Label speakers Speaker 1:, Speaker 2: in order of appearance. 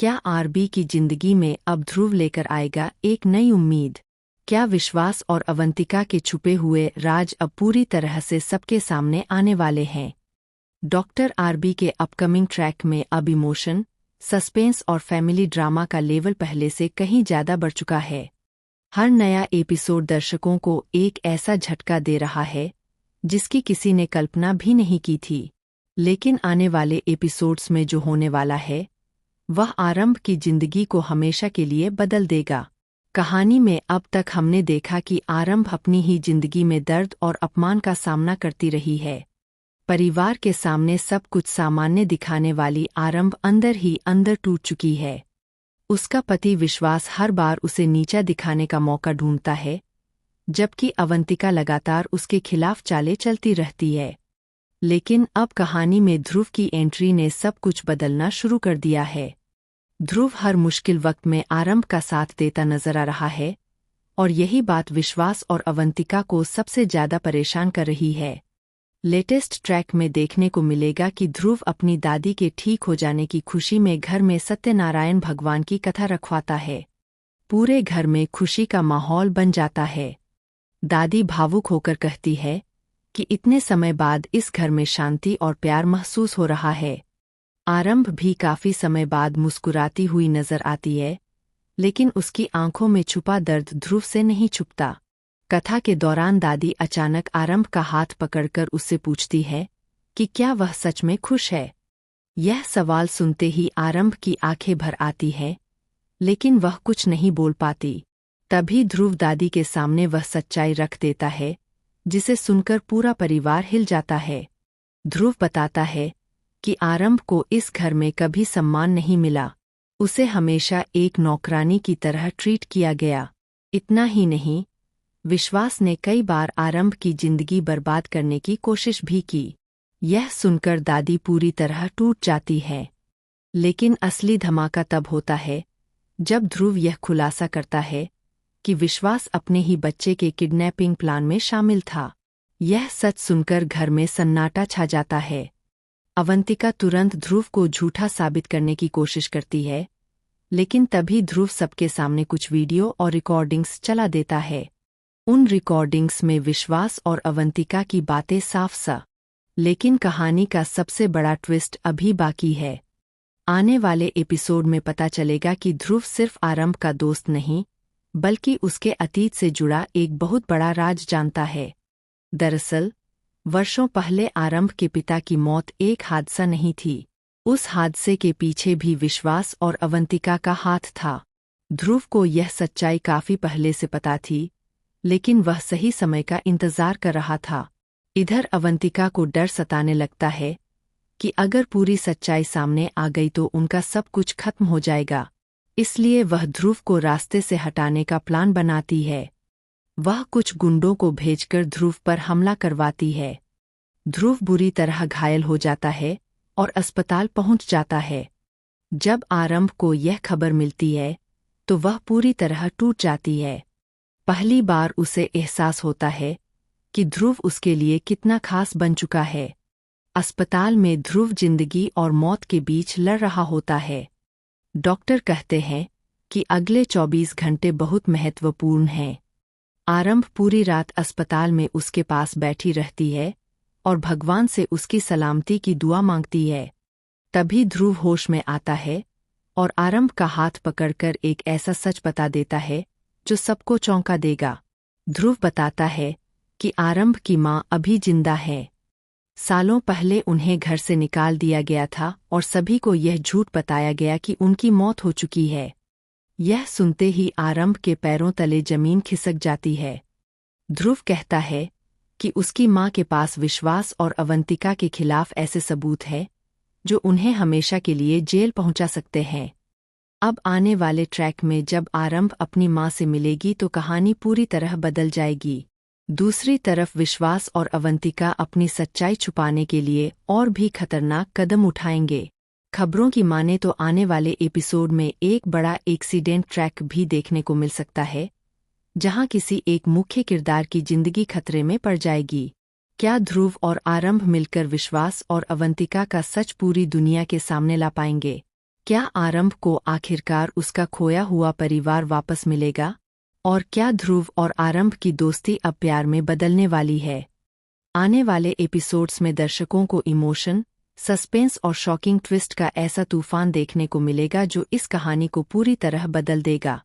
Speaker 1: क्या आरबी की जिंदगी में अब ध्रुव लेकर आएगा एक नई उम्मीद? क्या विश्वास और अवंतिका के छुपे हुए राज अब पूरी तरह से सबके सामने आने वाले हैं? डॉक्टर आरबी के अपकमिंग ट्रैक में अब इमोशन, सस्पेंस और फैमिली ड्रामा का लेवल पहले से कहीं ज़्यादा बढ़ चुका है। हर नया एपिसोड दर्शकों को एक ऐसा झटका दे रहा है जिसकी किसी ने कल्पना भी नहीं की थी। लेकिन आने वाले एपिसोड्स में जो होने वाला है वह आरंभ की जिंदगी को हमेशा के लिए बदल देगा। कहानी में अब तक हमने देखा कि आरंभ अपनी ही जिंदगी में दर्द और अपमान का सामना करती रही है। परिवार के सामने सब कुछ सामान्य दिखाने वाली आरंभ अंदर ही अंदर टूट चुकी है। उसका पति विश्वास हर बार उसे नीचा दिखाने का मौका ढूंढता है, जबकि अवंतिका लगातार उसके खिलाफ चालें चलती रहती है। लेकिन अब कहानी में ध्रुव की एंट्री ने सब कुछ बदलना शुरू कर दिया है। ध्रुव हर मुश्किल वक्त में आरंभ का साथ देता नजर आ रहा है और यही बात विश्वास और अवंतिका को सबसे ज्यादा परेशान कर रही है। लेटेस्ट ट्रैक में देखने को मिलेगा कि ध्रुव अपनी दादी के ठीक हो जाने की खुशी में घर में सत्यनारायण भगवान की कथा रखवाता है। पूरे घर में खुशी का माहौल बन जाता है। दादी भावुक होकर कहती है कि इतने समय बाद इस घर में शांति और प्यार महसूस हो रहा है। आरंभ भी काफी समय बाद मुस्कुराती हुई नजर आती है, लेकिन उसकी आंखों में छुपा दर्द ध्रुव से नहीं छुपता। कथा के दौरान दादी अचानक आरंभ का हाथ पकड़कर उससे पूछती है कि क्या वह सच में खुश है। यह सवाल सुनते ही आरंभ की आंखें भर आती है, लेकिन वह कुछ नहीं बोल पाती। तभी ध्रुव दादी के सामने वह सच्चाई रख देता है जिसे सुनकर पूरा परिवार हिल जाता है। ध्रुव बताता है कि आरंभ को इस घर में कभी सम्मान नहीं मिला। उसे हमेशा एक नौकरानी की तरह ट्रीट किया गया। इतना ही नहीं, विश्वास ने कई बार आरंभ की जिंदगी बर्बाद करने की कोशिश भी की। यह सुनकर दादी पूरी तरह टूट जाती है। लेकिन असली धमाका तब होता है जब ध्रुव यह खुलासा करता है कि विश्वास अपने ही बच्चे के किडनैपिंग प्लान में शामिल था। यह सच सुनकर घर में सन्नाटा छा जाता है। अवंतिका तुरंत ध्रुव को झूठा साबित करने की कोशिश करती है, लेकिन तभी ध्रुव सबके सामने कुछ वीडियो और रिकॉर्डिंग्स चला देता है। उन रिकॉर्डिंग्स में विश्वास और अवंतिका की बातें साफ सा। लेकिन कहानी का सबसे बड़ा ट्विस्ट अभी बाकी है। आने वाले एपिसोड में पता चलेगा कि ध्रुव सिर्फ आरंभ का दोस्त नहीं, बल्कि उसके अतीत से जुड़ा एक बहुत बड़ा राज जानता है। दरअसल, वर्षों पहले आरंभ के पिता की मौत एक हादसा नहीं थी। उस हादसे के पीछे भी विश्वास और अवंतिका का हाथ था। ध्रुव को यह सच्चाई काफी पहले से पता थी, लेकिन वह सही समय का इंतजार कर रहा था। इधर अवंतिका को डर सताने लगता है कि अगर पूरी सच्चाई सामने आ गई तो उनका सब कुछ खत्म हो जाएगा। इसलिए वह ध्रुव को रास्ते से हटाने का प्लान बनाती है। वह कुछ गुंडों को भेजकर ध्रुव पर हमला करवाती है। ध्रुव बुरी तरह घायल हो जाता है और अस्पताल पहुंच जाता है। जब आरंभ को यह खबर मिलती है तो वह पूरी तरह टूट जाती है। पहली बार उसे एहसास होता है कि ध्रुव उसके लिए कितना खास बन चुका है। अस्पताल में ध्रुव जिंदगी और मौत के बीच लड़ रहा होता है। डॉक्टर कहते हैं कि अगले 24 घंटे बहुत महत्वपूर्ण हैं। आरंभ पूरी रात अस्पताल में उसके पास बैठी रहती है और भगवान से उसकी सलामती की दुआ मांगती है। तभी ध्रुव होश में आता है और आरंभ का हाथ पकड़कर एक ऐसा सच बता देता है जो सबको चौंका देगा। ध्रुव बताता है कि आरंभ की मां अभी जिंदा है। सालों पहले उन्हें घर से निकाल दिया गया था और सभी को यह झूठ बताया गया कि उनकी मौत हो चुकी है। यह सुनते ही आरंभ के पैरों तले जमीन खिसक जाती है। ध्रुव कहता है कि उसकी मां के पास विश्वास और अवंतिका के खिलाफ ऐसे सबूत हैं जो उन्हें हमेशा के लिए जेल पहुंचा सकते हैं। अब आने वाले ट्रैक में जब आरंभ अपनी मां से मिलेगी तो कहानी पूरी तरह बदल जाएगी। दूसरी तरफ विश्वास और अवंतिका अपनी सच्चाई छुपाने के लिए और भी खतरनाक कदम उठाएंगे। खबरों की माने तो आने वाले एपिसोड में एक बड़ा एक्सीडेंट ट्रैक भी देखने को मिल सकता है, जहां किसी एक मुख्य किरदार की जिंदगी खतरे में पड़ जाएगी। क्या ध्रुव और आरंभ मिलकर विश्वास और अवंतिका का सच पूरी दुनिया के सामने ला पाएंगे? क्या आरंभ को आखिरकार उसका खोया हुआ परिवार वापस मिलेगा? और क्या ध्रुव और आरंभ की दोस्ती अब प्यार में बदलने वाली है? आने वाले एपिसोड्स में दर्शकों को इमोशन, सस्पेंस और शॉकिंग ट्विस्ट का ऐसा तूफान देखने को मिलेगा जो इस कहानी को पूरी तरह बदल देगा।